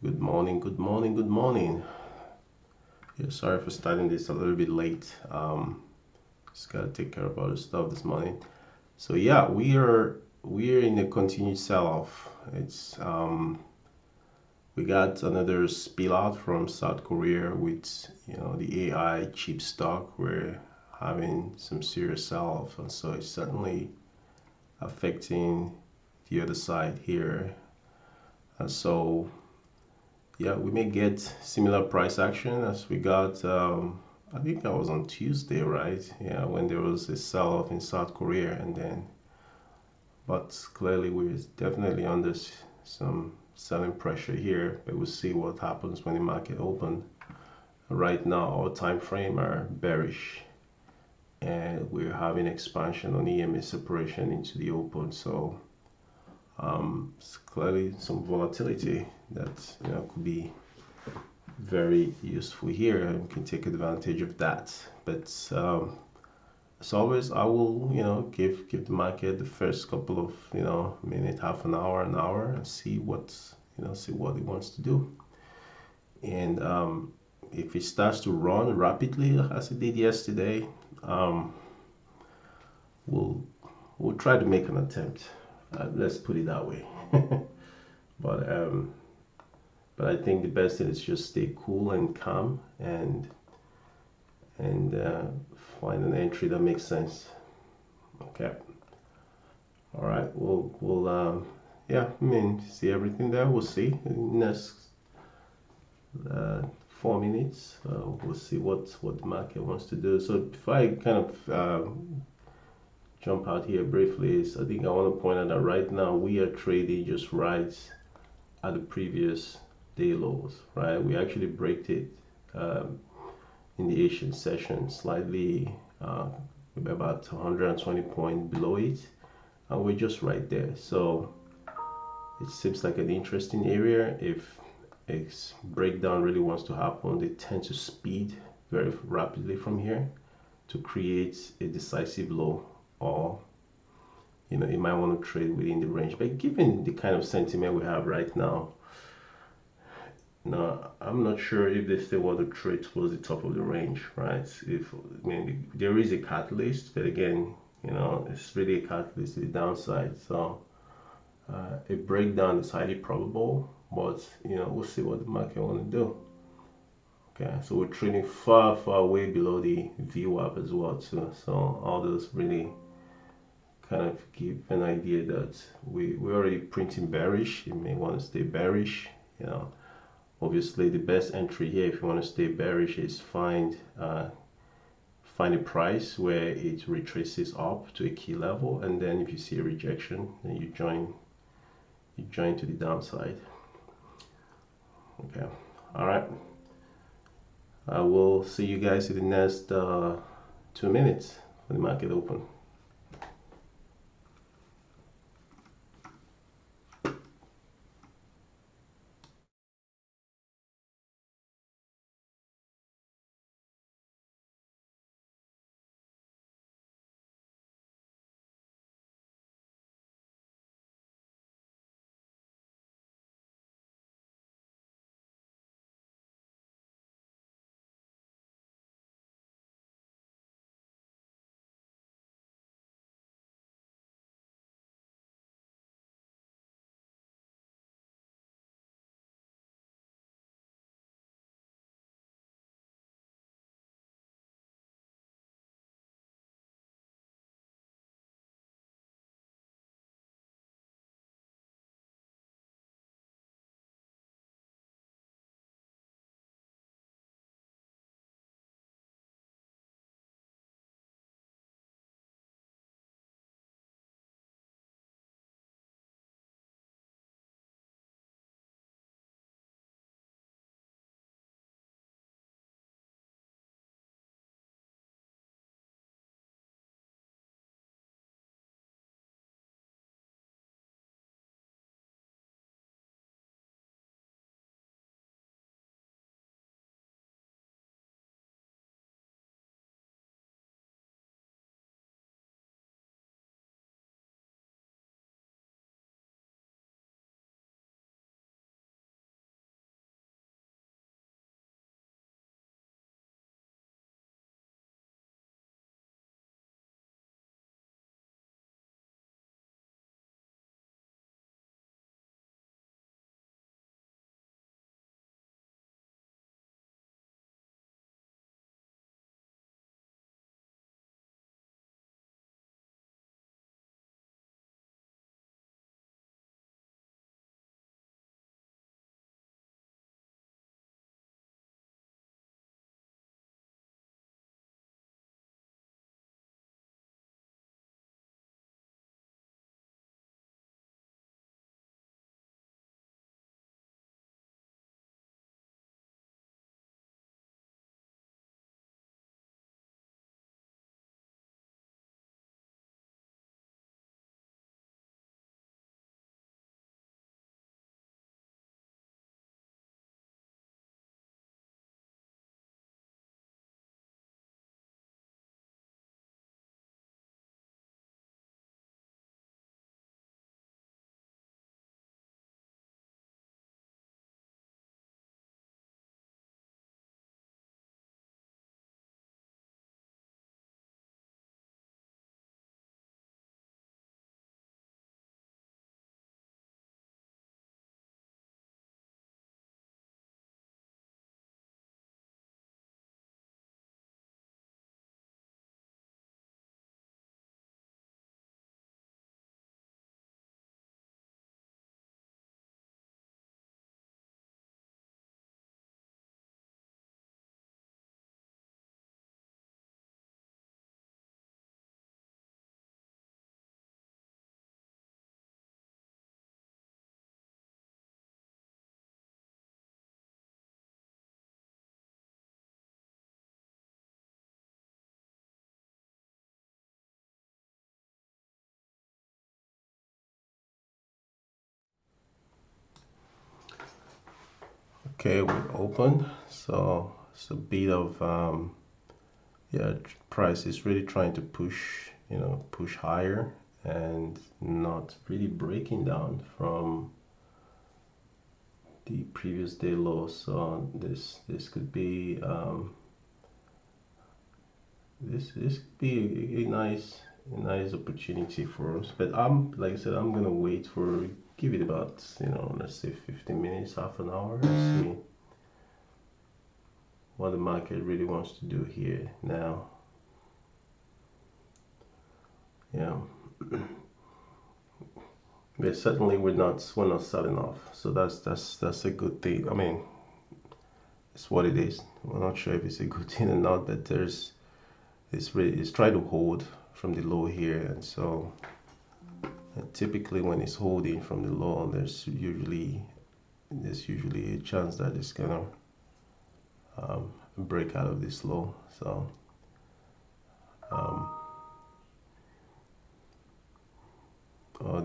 Good morning, good morning, good morning. Yeah, sorry for starting this a little bit late. Just gotta take care of other stuff this morning. So yeah, we are in a continued sell-off. It's we got another spill out from South Korea with the AI cheap stock. We're having some serious sell-off, and so it's certainly affecting the other side here. And so yeah, we may get similar price action as we got. I think that was on Tuesday, right? Yeah, when there was a sell-off in South Korea, and then, but clearly we're definitely under some selling pressure here. But we'll see what happens when the market open. Right now, our time frame are bearish, and we're having expansion on EMA separation into the open. So it's clearly some volatility that could be very useful here and we can take advantage of that. But as always, I will give the market the first couple of minute, half an hour, and see see what it wants to do. And if it starts to run rapidly as it did yesterday, um, we'll we'll try to make an attempt. Let's put it that way. but but I think the best thing is just stay cool and calm and find an entry that makes sense. Okay. All right. We'll yeah. I mean, see everything there. We'll see in the next 4 minutes. We'll see what the market wants to do. So if I kind of jump out here briefly, is I think I want to point out that right now we are trading just right at the previous day lows. Right. We actually break it. In the Asian session, slightly about 120 points below it, and we're just right there. So it seems like an interesting area. If a breakdown really wants to happen, they tend to speed very rapidly from here to create a decisive low, or you might want to trade within the range. But given the kind of sentiment we have right now, no, I'm not sure if they still want to trade towards the top of the range, right? If I mean there is a catalyst, but again, it's really a catalyst to the downside. So a breakdown is highly probable, but we'll see what the market want to do. Okay, so we're trading far, far way below the VWAP as well too. So all those really kind of give an idea that we're already printing bearish. You may want to stay bearish, you know. Obviously, the best entry here, if you want to stay bearish, is find a price where it retraces up to a key level, and then if you see a rejection, then you join to the downside. Okay, all right. I will see you guys in the next 2 minutes when the market open. Okay, we're open. So it's a bit of yeah, price is really trying to push, push higher and not really breaking down from the previous day low. So this could be this could be a nice opportunity for us. But I'm like I said, I'm gonna wait for, give it about, let's say 15 minutes, half an hour, and see what the market really wants to do here now. Yeah. But certainly we're not selling off, so that's a good thing. I mean, it's what it is. We're not sure if it's a good thing or not, but it's trying to hold from the low here, and so typically when it's holding from the low, there's usually a chance that it's gonna break out of this low. So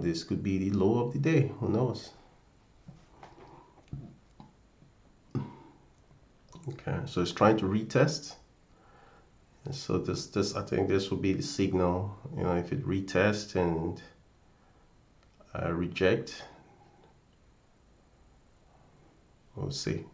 this could be the low of the day. Who knows? Okay, so it's trying to retest. And so this I think this will be the signal. If it retests and reject, we'll see.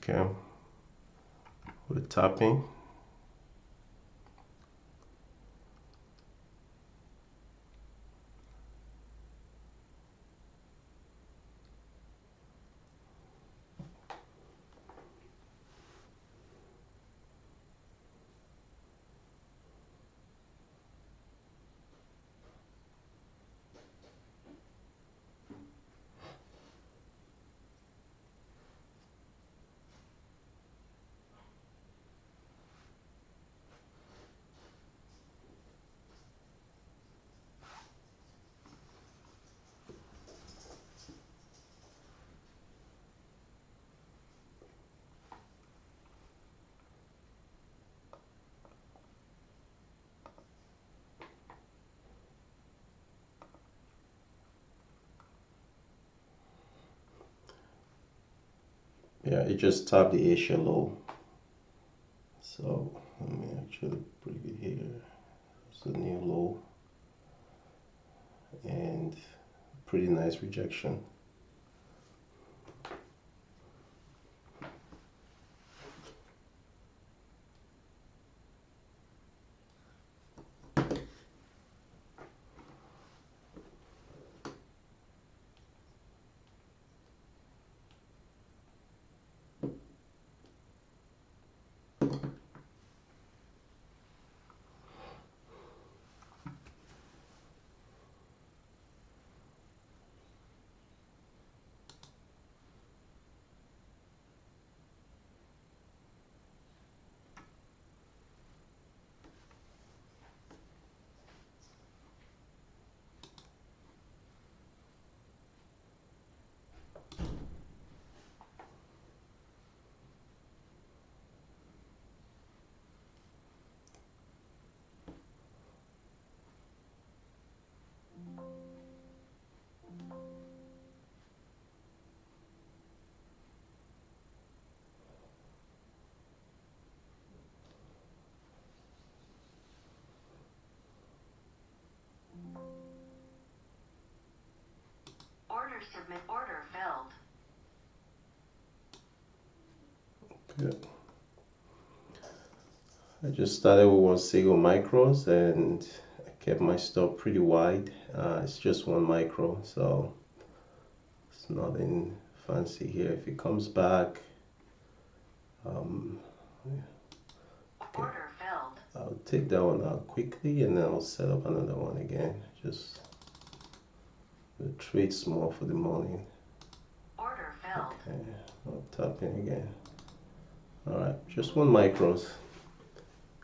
Okay, we're tapping. Yeah, it just tapped the Asia low. So let me actually bring it here. It's a new low and pretty nice rejection. Submit order failed. Good. I just started with 1 micros and I kept my stop pretty wide. It's just 1 micro, so it's nothing fancy here. If it comes back, okay. Order failed. I'll take that one out quickly and then I'll set up another one again. Just the trade small for the morning. Order failed. Okay, I'll tap in again. Alright, just 1 micros.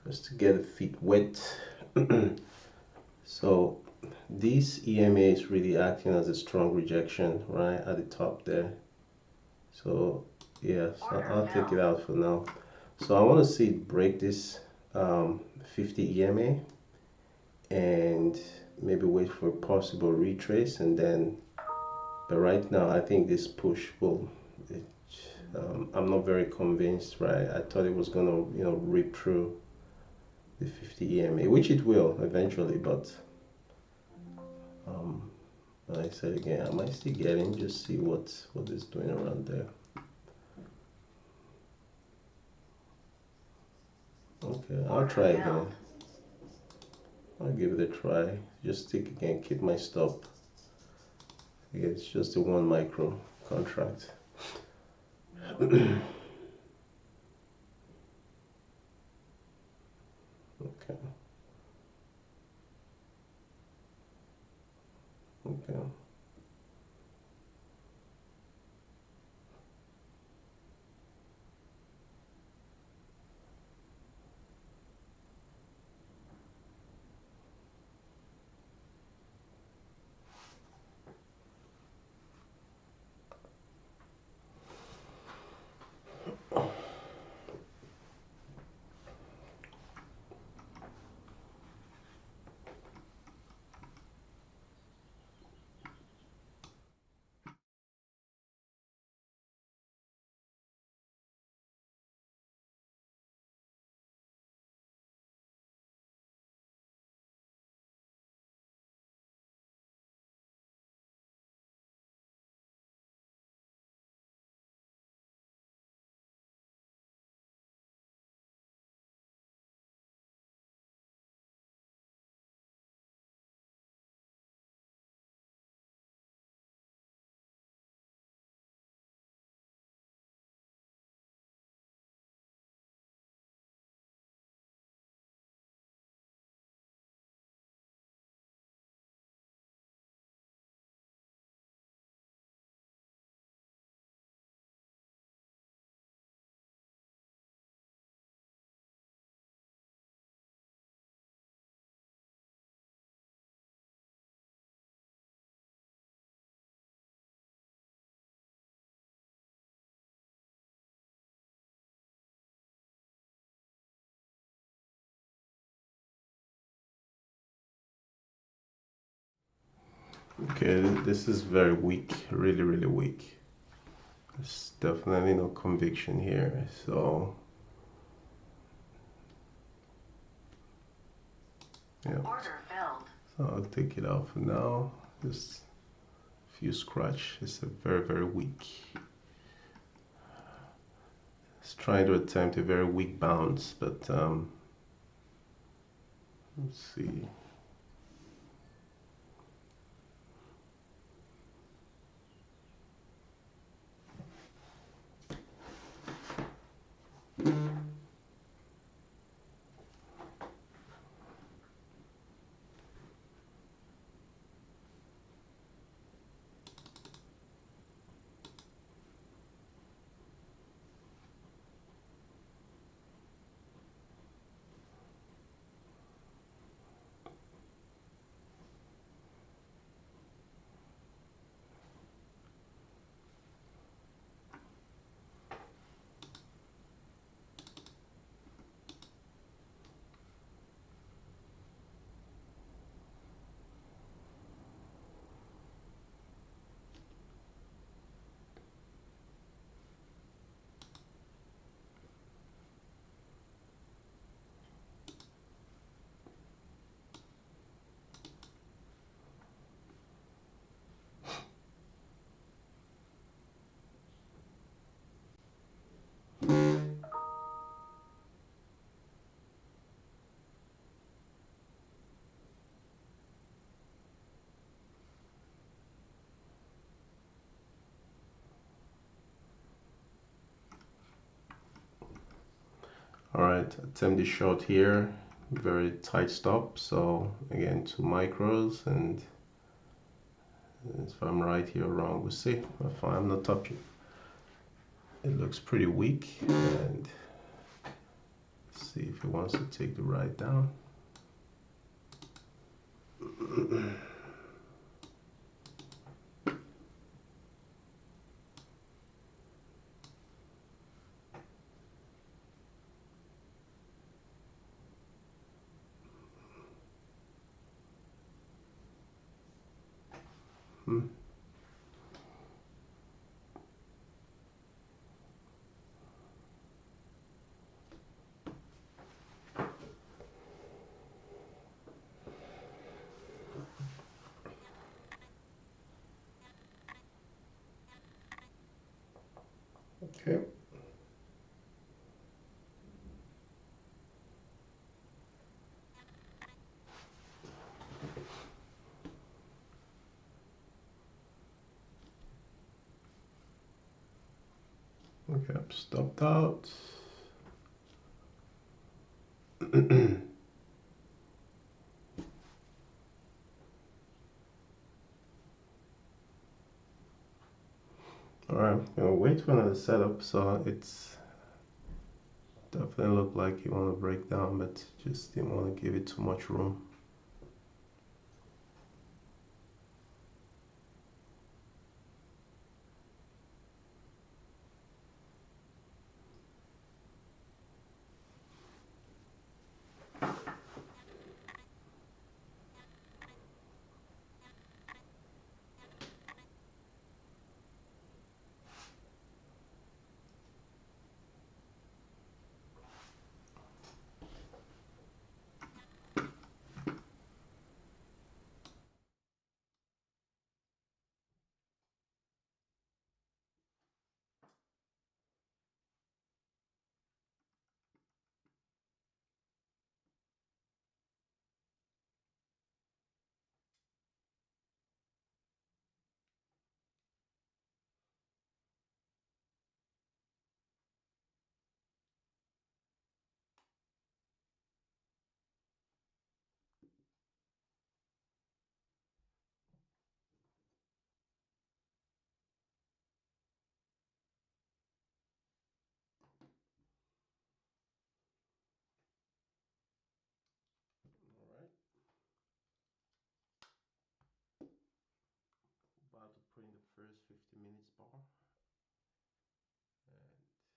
Just to get the feet wet. So this EMA is really acting as a strong rejection right at the top there. So Yes, Order I'll take it failed. out for now. So I want to see it break this 50 EMA and maybe wait for a possible retrace, and then, but right now I think this push will it, I'm not very convinced, right? I thought it was gonna, rip through the 50 EMA, which it will eventually, but um, like I said again, I might still get in, just see what it's doing around there. Okay, I'll Order try again. failed. I'll give it a try. Just stick again, keep my stop. Again, it's just a 1 micro contract. Okay, okay. Okay, this is very weak, really, really weak. There's definitely no conviction here, so yeah. Order failed. So I'll take it out for now. Just a few scratch. It's a very, very weak. It's trying to attempt a very weak bounce, but let's see. All right, attempt the short here. Very tight stop. So again, 2 micros, and if I'm right here or wrong, we'll see. If I'm not touching, it looks pretty weak, and see if it wants to take the ride down. Okay. Okay, I'm stopped out. All right, I'm gonna wait for another setup. So it's definitely looked like you want to break down, but just didn't want to give it too much room. All right, about to put in the first 50 minutes bar, and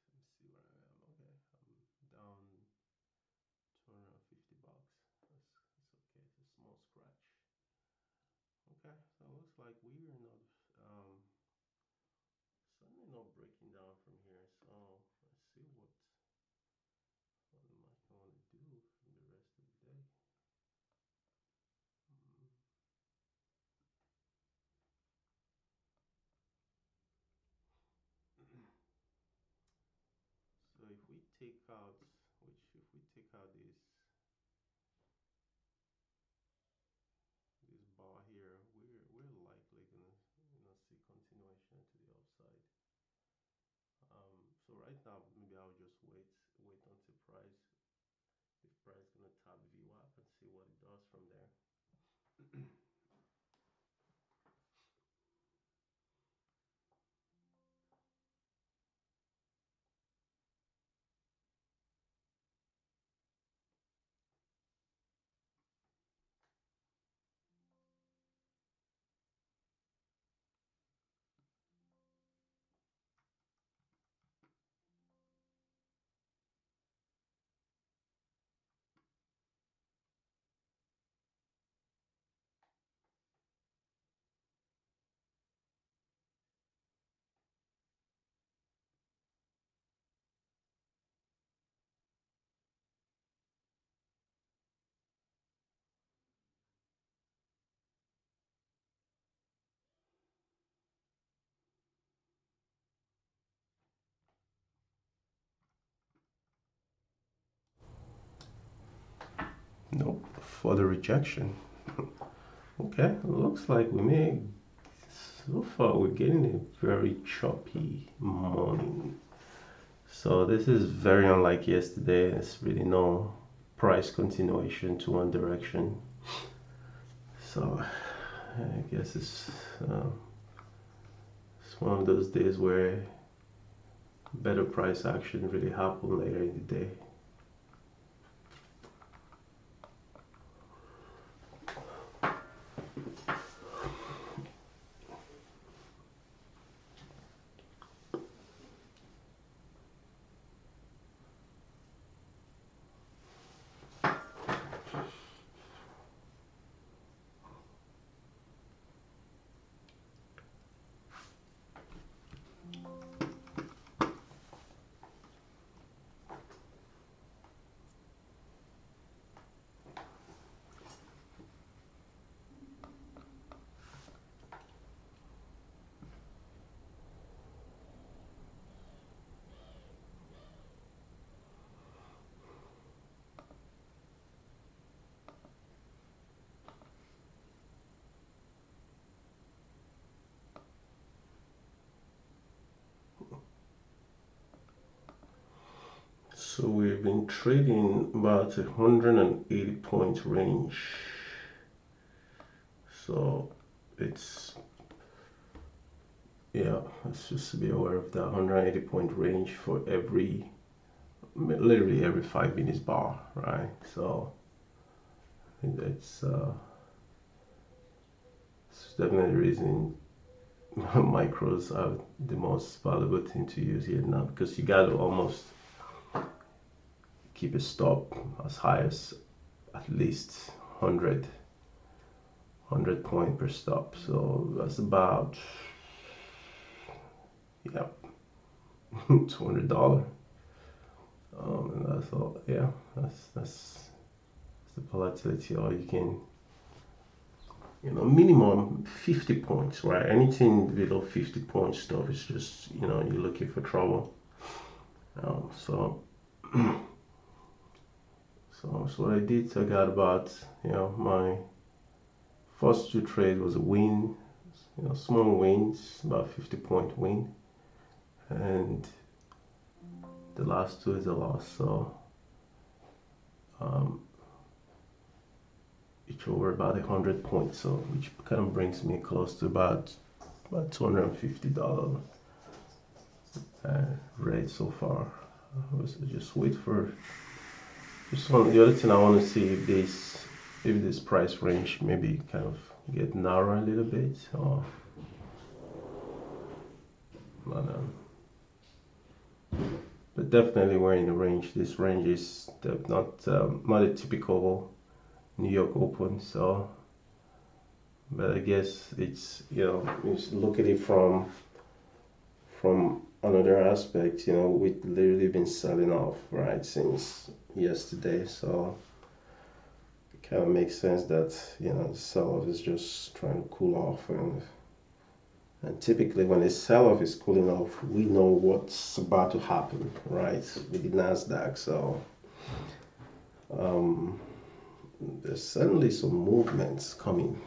let me see where I am. Okay, I'm down 250 bucks. That's okay. It's a small scratch. Okay, so it looks like we are not suddenly not breaking down from here. So let's see what I want to do from the rest of the day. Mm. So if we take out, if we take out this bar here, we're likely gonna see continuation to the upside. So right now, maybe I'll just wait until price gonna tap VWAP and see what it does from there. Nope, for the rejection. Okay, looks like we may. So far, we're getting a very choppy morning. So this is very unlike yesterday. There's really no price continuation to one direction. So I guess it's one of those days where better price action really happen later in the day. So we've been trading about 180 point range. So it's, yeah, let's just be aware of that 180 point range for literally every 5 minutes bar, right? So I think it's definitely the reason micros are the most valuable thing to use here now, because you got to almost keep a stop as high as at least 100 point per stop. So that's about, yeah, $200. And that's all. Yeah, that's the volatility. Or you can, minimum 50 points, right? Anything below 50 point stuff is just, you're looking for trouble. So what I did, I got about, my first two trades was a win, small wins, about 50 point win, and the last two is a loss. So each over about 100 points, so which kind of brings me close to about $250 rate so far. Just wait for the other thing I want to see if this price range maybe kind of get narrow a little bit, or but definitely we're in the range. This range is not a typical New York Open, so but I guess it's, just look at it from another aspect. We've literally been selling off right since yesterday, so it kind of makes sense that the sell-off is just trying to cool off, and typically when a sell-off is cooling off, we know what's about to happen, right, with the Nasdaq. So there's certainly some movements coming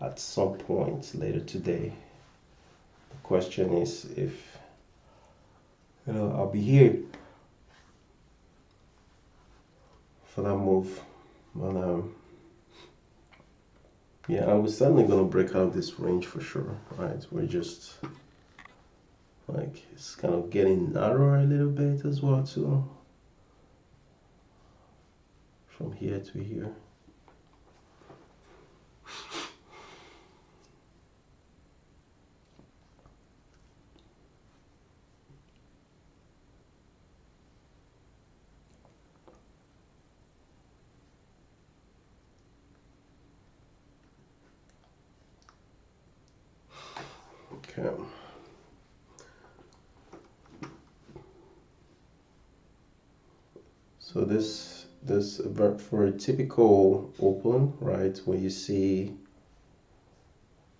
at some point later today. The question is if I'll be here for that move. But yeah, I was certainly gonna break out this range for sure, right? We're just like, it's kind of getting narrower a little bit as well too, from here to here. Okay. So this for a typical open, right, when you see,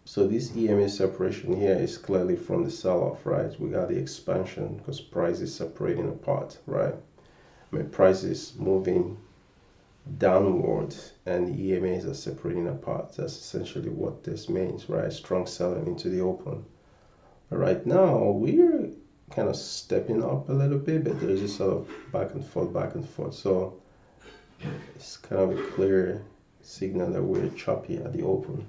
so this EMA separation here is clearly from the sell-off, right? We got the expansion because price is separating apart, right? I mean, price is moving downward and the EMAs are separating apart. That's essentially what this means, right? Strong selling into the open. But right now we're kind of stepping up a little bit, but there's just sort of back and forth. So it's kind of a clear signal that we're choppy at the open.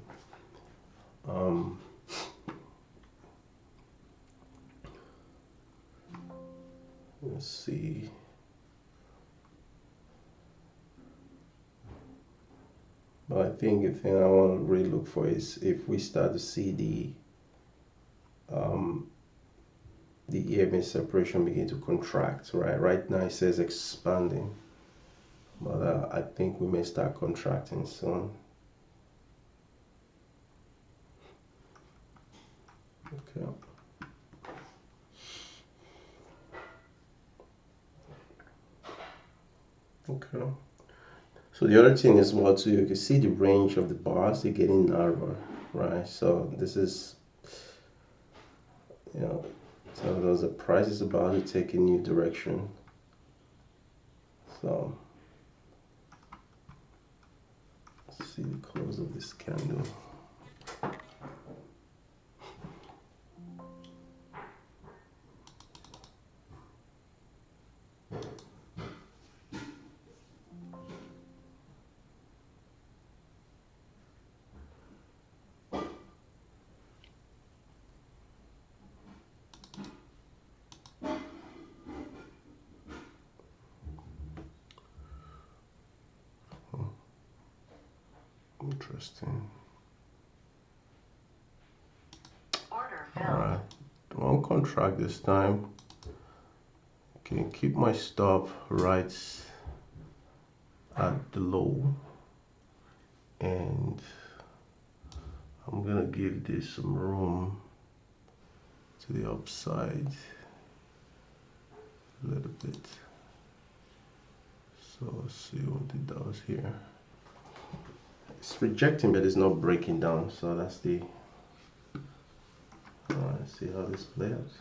Let's see. But I think the thing I want to really look for is if we start to see the EMA separation begin to contract, right? Right now it says expanding, but I think we may start contracting soon. Okay. Okay. So the other thing is what, so you can see the range of the bars, they're getting narrower, right? So this is, so the price is about to take a new direction. So let's see the close of this candle. Interesting. Order All filled. right. One contract this time. Okay, keep my stop right at the low, and I'm gonna give this some room to the upside a little bit. So let's see what it does here. It's rejecting, but it's not breaking down. So that's the. Let's see how this plays out.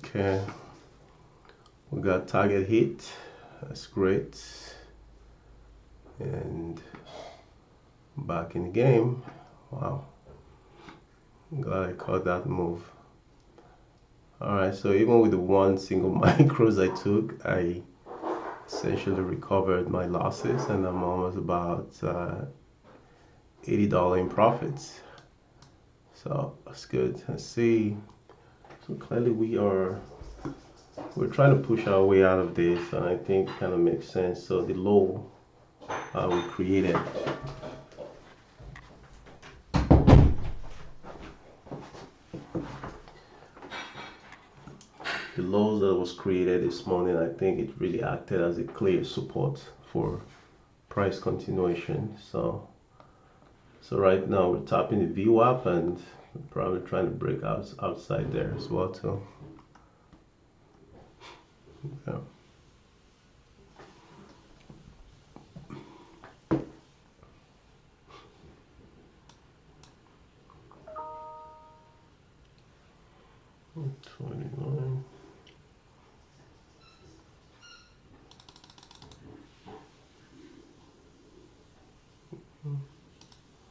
Okay, we got target hit. That's great. And back in the game. Wow. I'm glad I caught that move. Alright, so even with the one single micros I took, I essentially recovered my losses and I'm almost about $80 in profits. So that's good. Let's see. So clearly we're trying to push our way out of this, and I think it kind of makes sense. So the low we created, the lows that was created this morning, I think it really acted as a clear support for price continuation. So right now we're tapping the VWAP and probably trying to break out outside there as well too. Yeah. $29.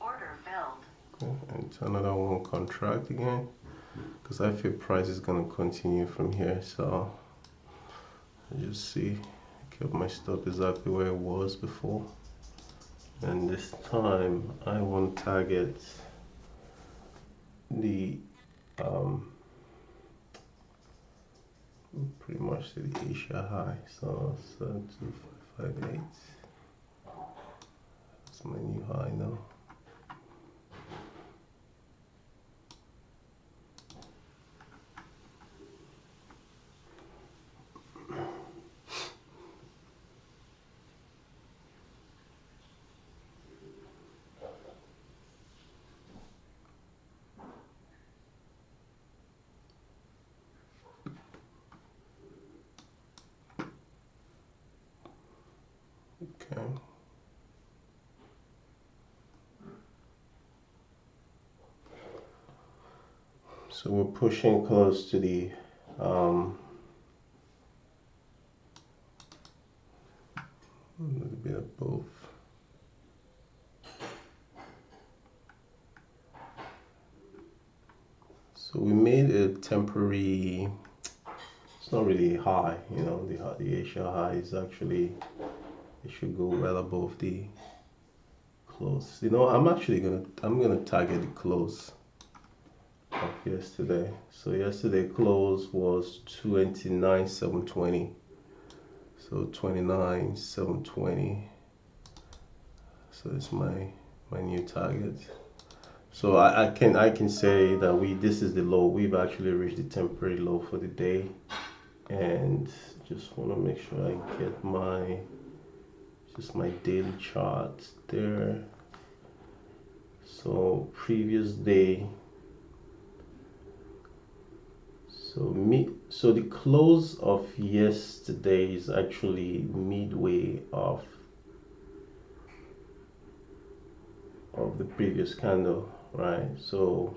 Order filled. Okay, and another one contract again, because I feel price is gonna continue from here. So I just see, kept my stop exactly where it was before, and this time I want to target the pretty much the Asia high. So 72558. That's my new high now. Okay. So we're pushing close to the a little bit of both. So we made a temporary, it's not really high, you know, the Asia high is actually, it should go well above the close. You know, I'm gonna target the close of yesterday. So yesterday close was 29,720. So 29,720. So it's my new target. So I can say that this is the low. We've actually reached the temporary low for the day, and just want to make sure I get my daily chart there. So previous day. So the close of yesterday is actually midway of the previous candle, right? So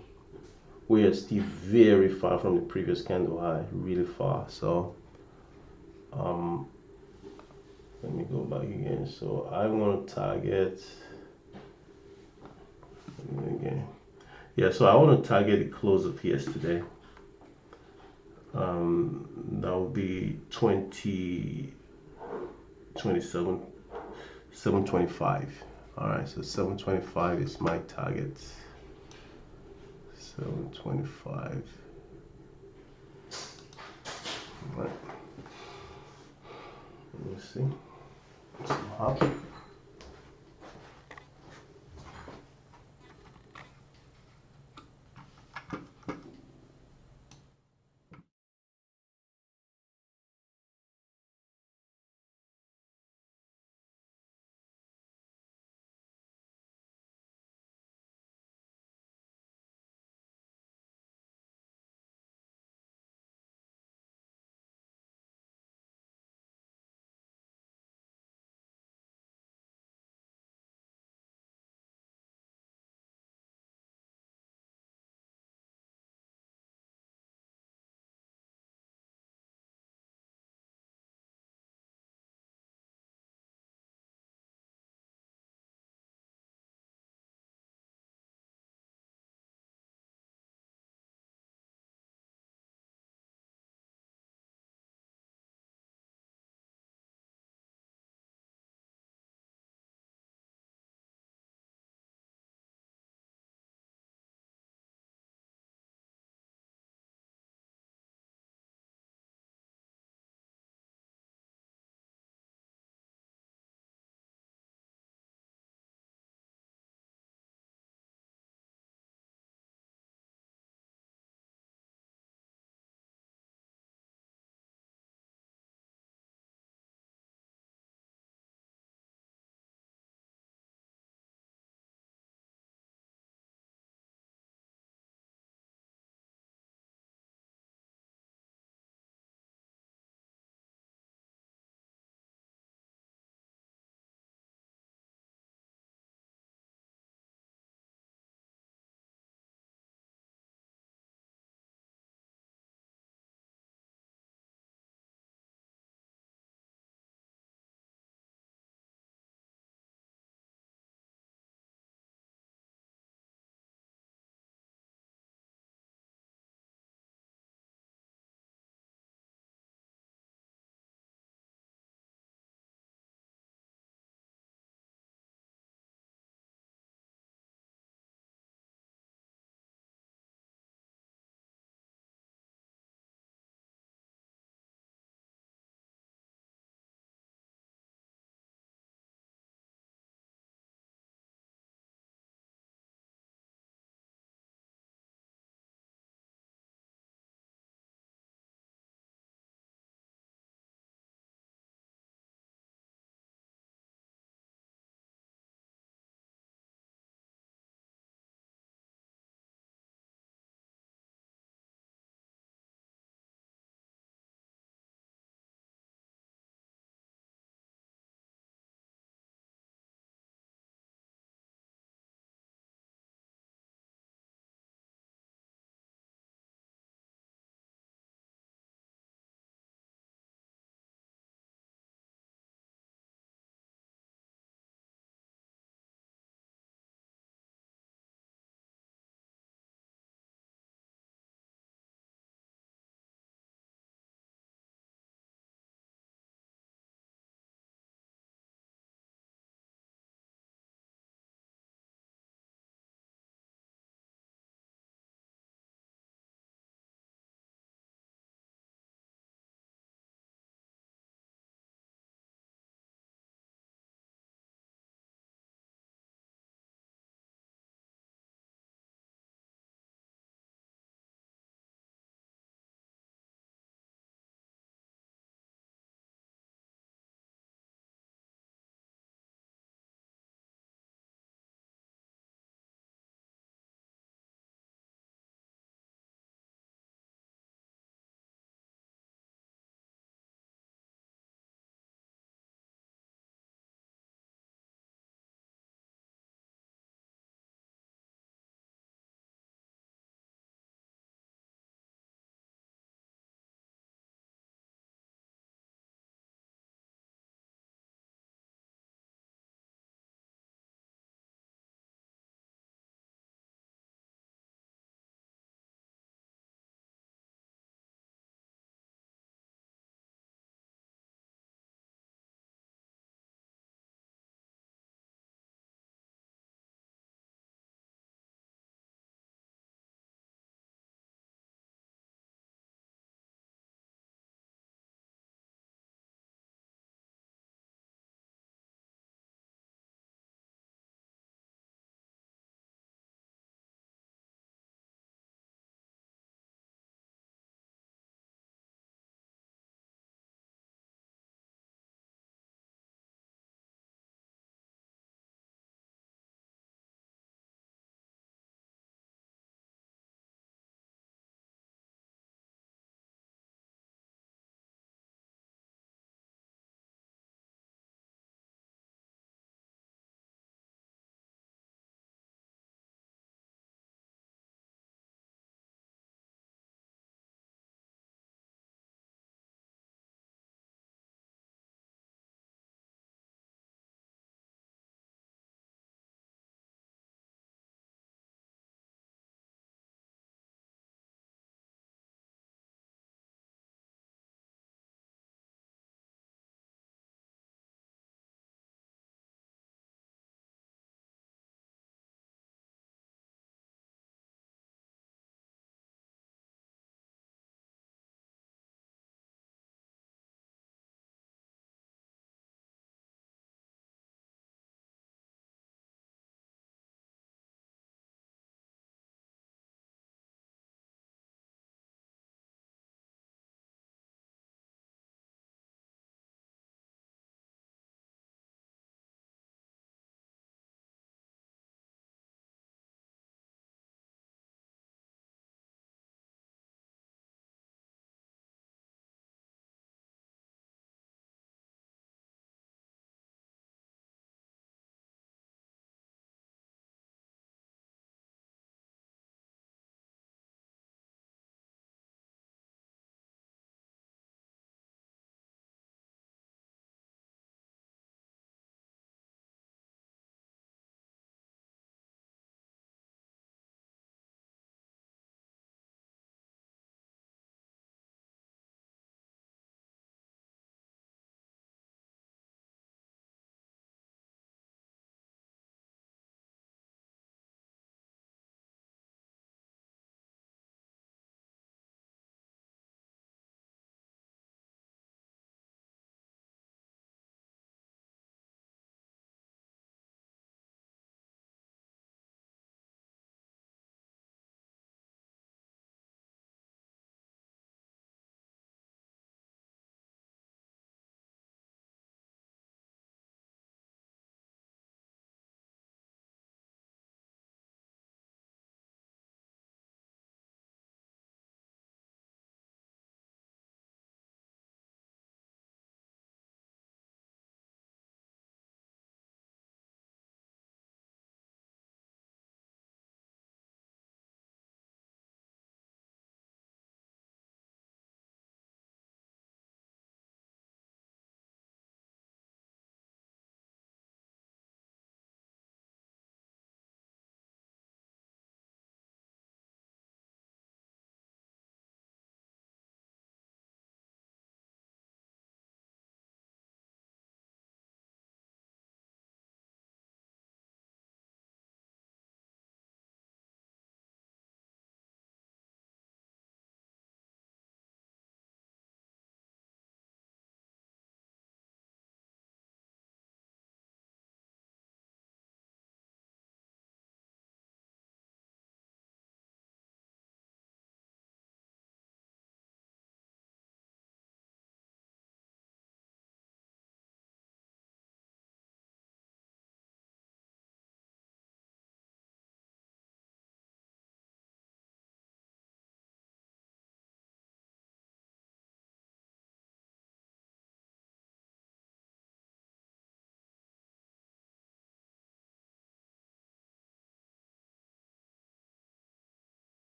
we are still very far from the previous candle high, really far. So let me go back again. So I want to target again. Yeah, so I want to target the close of yesterday. That will be 27 725. All right, so 725 is my target. 725. All right. Let me see. Some hop.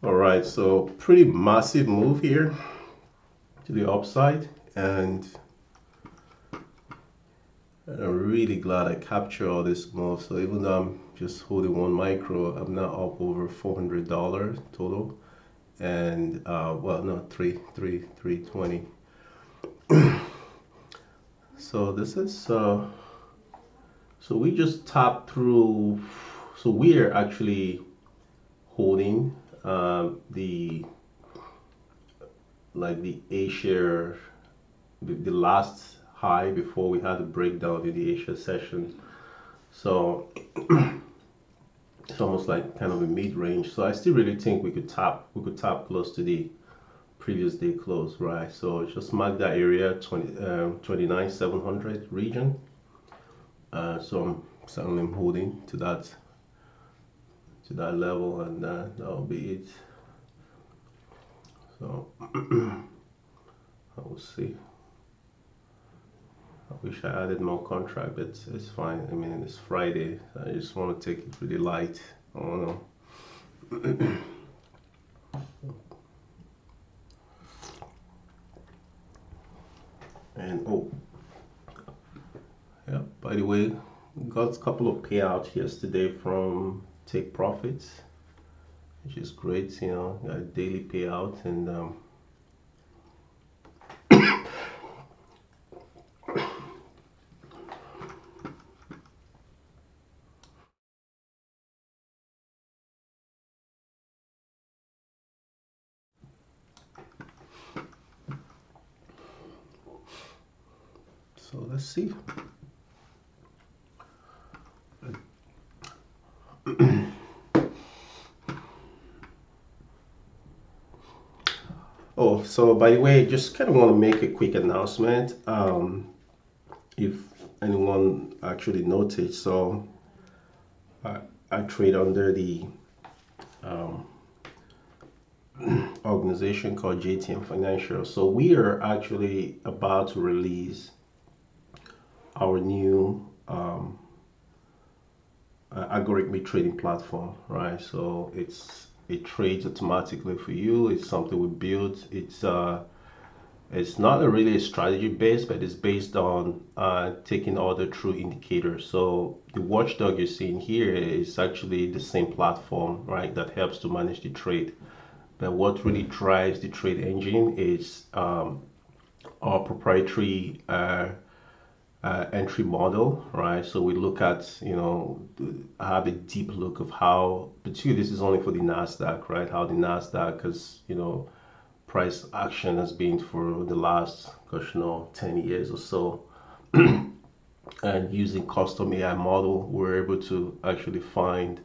All right, so pretty massive move here to the upside, and I'm really glad I captured all this move. So even though I'm just holding one micro, I'm now up over $400 total, and well, no, 320. So this is so we just tapped through. So we are actually holding the like the A-share, the last high before we had the breakdown in the Asia session. So it's almost like kind of a mid-range. So I still really think we could tap close to the previous day close, right? So just mark that area 29,700 region. So I'm certainly holding to that level, and that'll be it. So I will see. I wish I added more contract, but it's fine. I mean, it's Friday. I just want to take it really light. I don't know. And oh, yeah. By the way, got a couple of payouts yesterday from Take Profits, which is great. Got a daily payout, and so let's see. Oh, so by the way, just kind of want to make a quick announcement. If anyone actually noticed, so I trade under the um, organization called JTM Financial. So we are actually about to release our new algorithmic trading platform, right? So it trades automatically for you. It's something we built. It's not really a strategy based, but it's based on taking all the true indicators. So the watchdog you're seeing here is actually the same platform, right, that helps to manage the trade. But what really drives the trade engine is our proprietary entry model, right? So we look at, have a deep look of how, particularly this is only for the NASDAQ, right? How the NASDAQ has, price action has been for the last, 10 years or so. And using custom AI model, we're able to actually find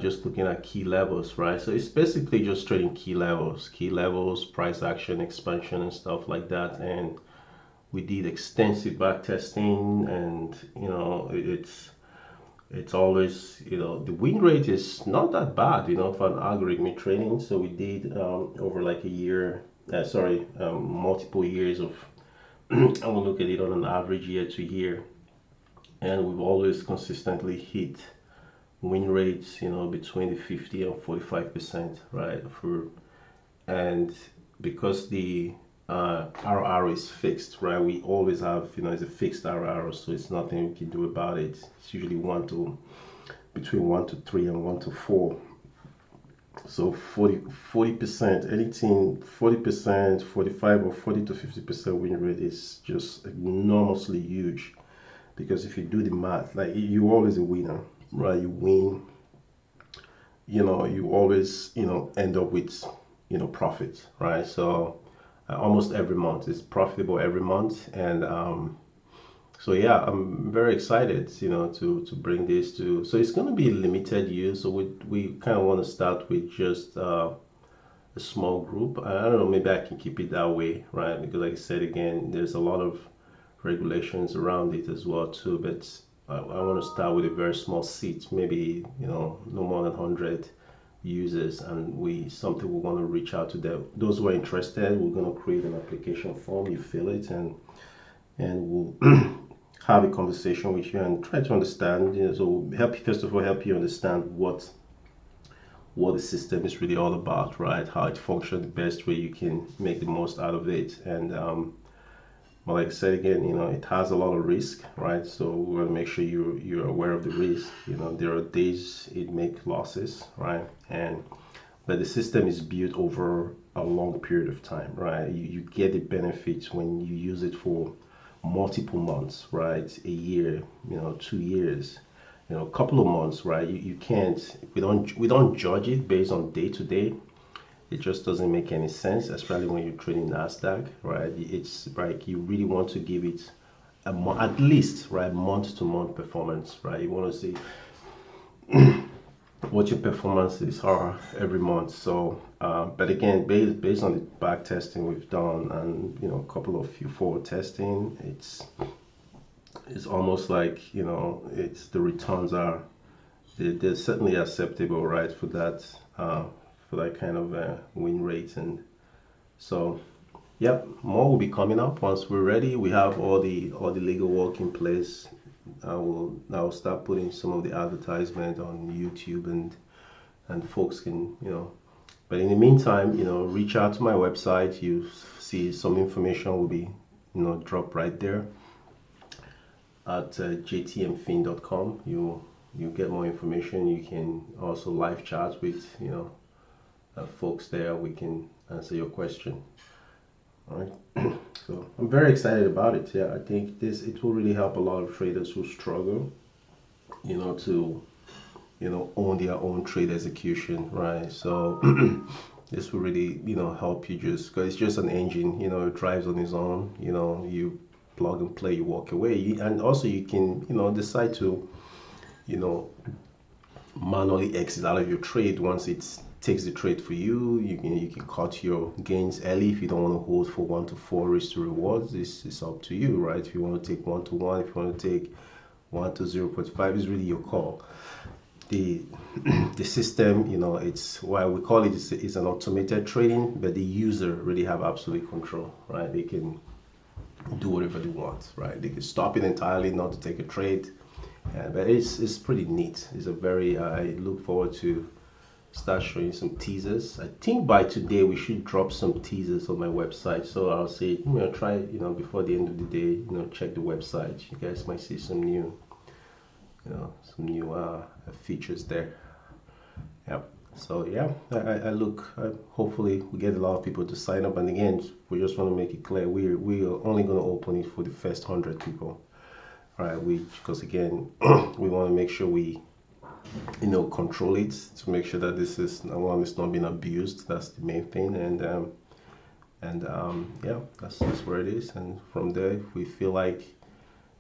just looking at key levels, right? So it's basically just trading key levels, price action, expansion, and stuff like that. And we did extensive back testing, and it's always, the win rate is not that bad, for an algorithmic trading. So we did over like a year, multiple years of, I will look at it on an average year to year, and we've always consistently hit win rates, between the 50 and 45%, right? And because the RR is fixed, right? We always have, it's a fixed RR, so it's nothing we can do about it. It's usually between 1 to 3 and 1 to 4. So 40%, anything 40%, 45 or 40 to 50% win rate is just enormously huge, because if you do the math, like, you're always a winner, right? You win, you always, end up with, profit, right? So almost every month it's profitable every month. And so yeah, I'm very excited, to bring this to. So it's going to be limited use. So we kind of want to start with just a small group. I don't know, maybe I can keep it that way, right? Because like I said, again, there's a lot of regulations around it as well too. But I want to start with a very small seat, maybe, no more than 100 users, and something we want to reach out to them. Those who are interested, we're going to create an application form. You fill it, and we'll have a conversation with you and try to understand. So help you, first of all, help you understand what the system is really all about, right? How it functions the best way you can make the most out of it. And but like I said again, it has a lot of risk, right? So we want to make sure you're aware of the risk. There are days it makes losses, right? But the system is built over a long period of time, right? You get the benefits when you use it for multiple months, right? A year, 2 years, a couple of months, right? You can't. We don't judge it based on day to day. It just doesn't make any sense, especially when you're trading Nasdaq, right? It's like you really want to give it at least, right, month to month performance, right? You want to see what your performances are every month. So, but again, based on the back testing we've done and a couple of few forward testing, it's almost like it's the returns are they're certainly acceptable, right, for that kind of win rate. And so, yep, more will be coming up once we're ready. We have all the legal work in place. I'll start putting some of the advertisement on YouTube, and folks can but in the meantime, reach out to my website. You see some information will be dropped right there at JTMFin.com. You get more information. You can also live chat with folks there. We can answer your question. All right. So I'm very excited about it. Yeah, I think it will really help a lot of traders who struggle to own their own trade execution, right? So this will really help you, just because it's just an engine, it drives on its own. You plug and play, you walk away. And also you can decide to manually exit out of your trade once it takes the trade for you. You can cut your gains early if you don't want to hold for 1 to 4 risk to rewards. This is up to you, right? If you want to take 1 to 1, if you want to take 1 to 0.5, is really your call. The system, it's why we call it's an automated trading, but the user really have absolute control, right? They can do whatever they want, right? They can stop it entirely not to take a trade. But it's pretty neat. It's a very I look forward to start showing some teasers. I think by today we should drop some teasers on my website. So I'll say try before the end of the day, check the website. You guys might see some new features there. Yep. So yeah, I look. Hopefully we get a lot of people to sign up. And again, we just want to make it clear we are only going to open it for the first 100 people. Right, because again, we want to make sure we, control it to make sure that this is one is not being abused. That's the main thing, and yeah, that's where it is. And from there, if we feel like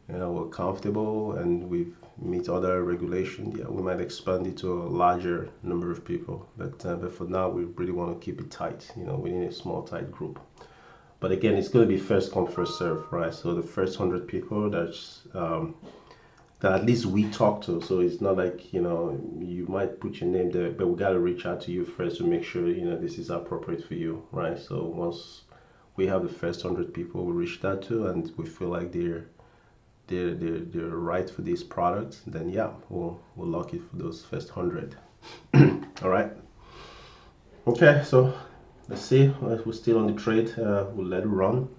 we're comfortable and we've meet other regulations, yeah, we might expand it to a larger number of people. But for now, we really want to keep it tight. We need a small, tight group. But again, it's going to be first come, first serve, right? So the first 100 people that at least we talk to. So it's not like you might put your name there, but we got to reach out to you first to make sure this is appropriate for you, right? So once we have the first 100 people we reached out to, and we feel like they're right for this product, then yeah, we'll lock it for those first 100. All right. Okay, so let's see. We're still on the trade. We'll let it run,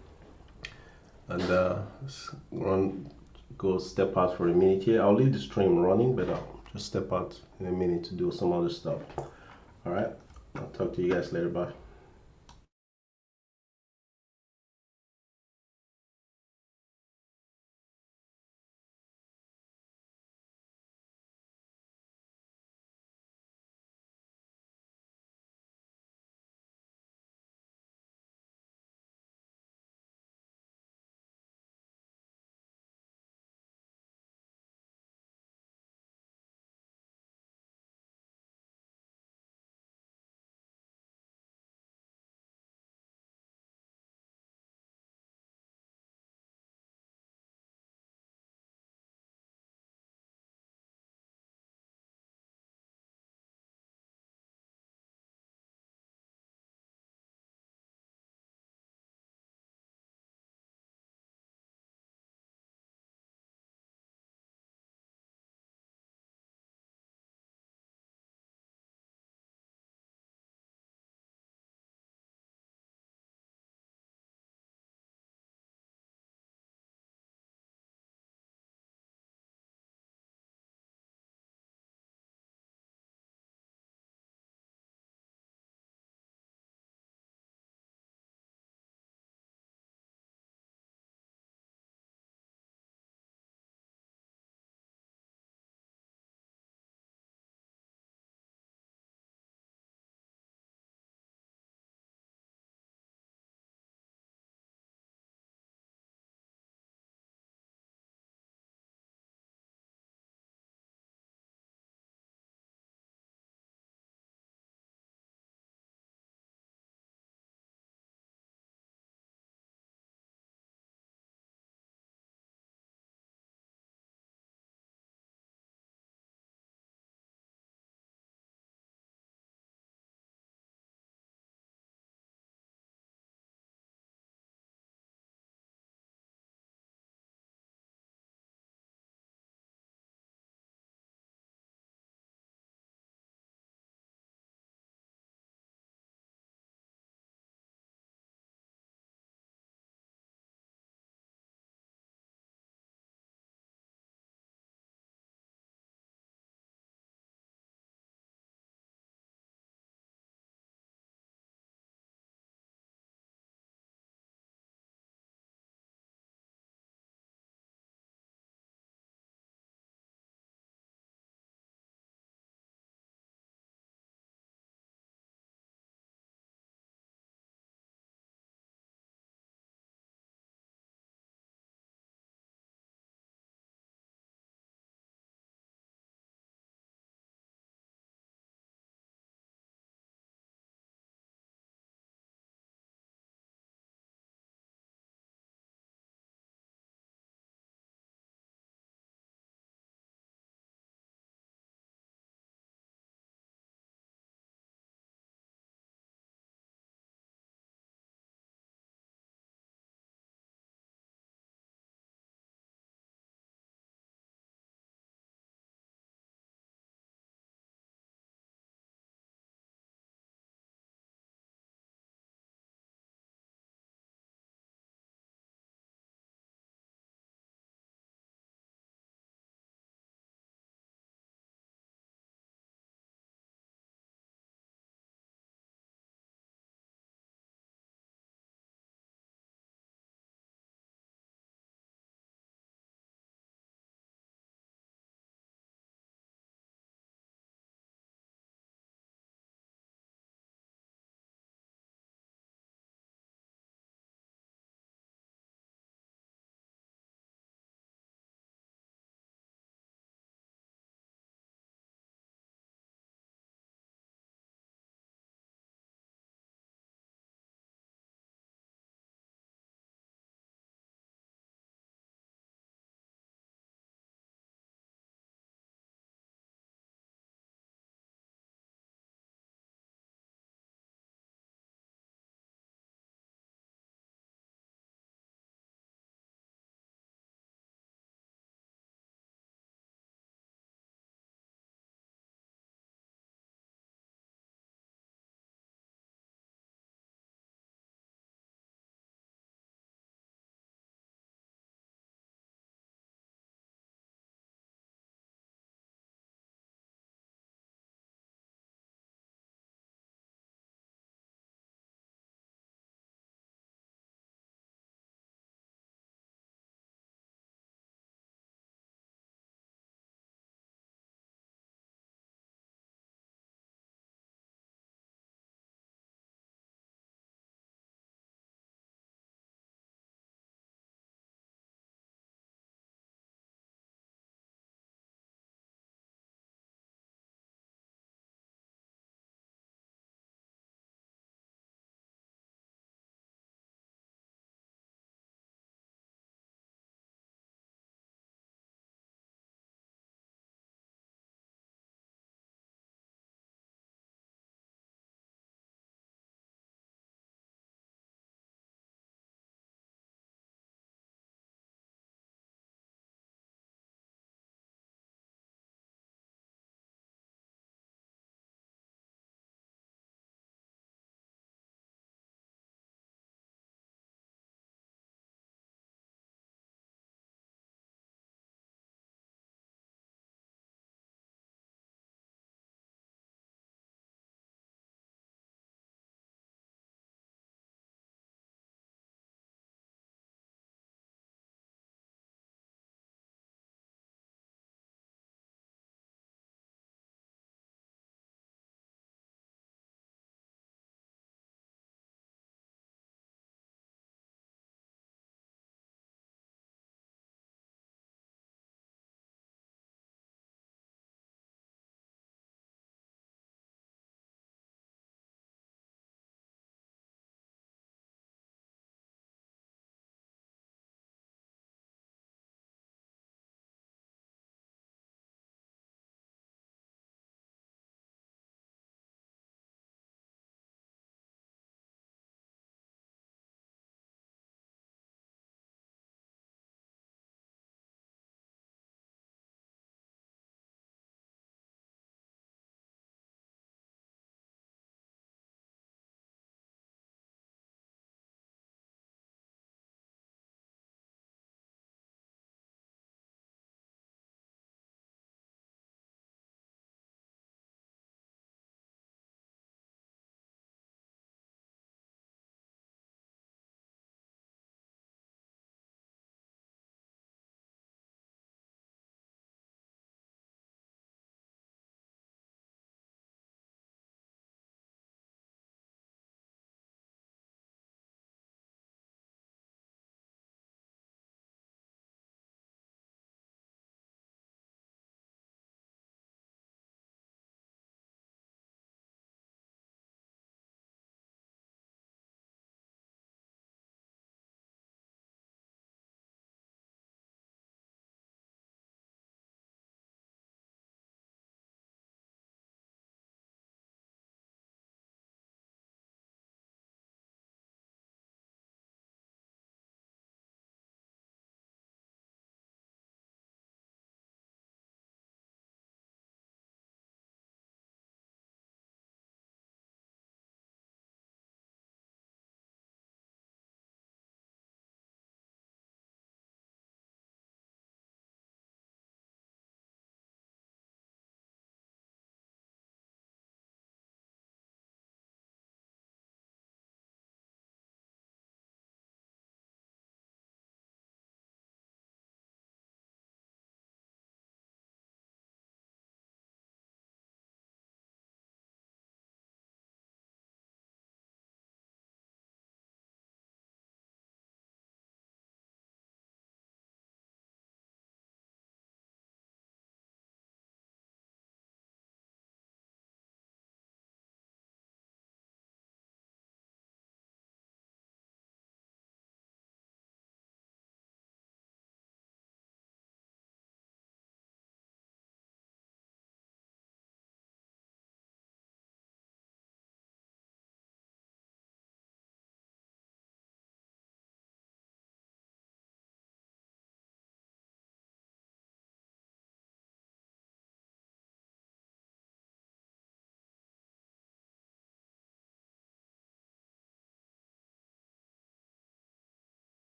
and go step out for a minute here. I'll leave the stream running, but I'll just step out in a minute to do some other stuff. All right. I'll talk to you guys later. Bye.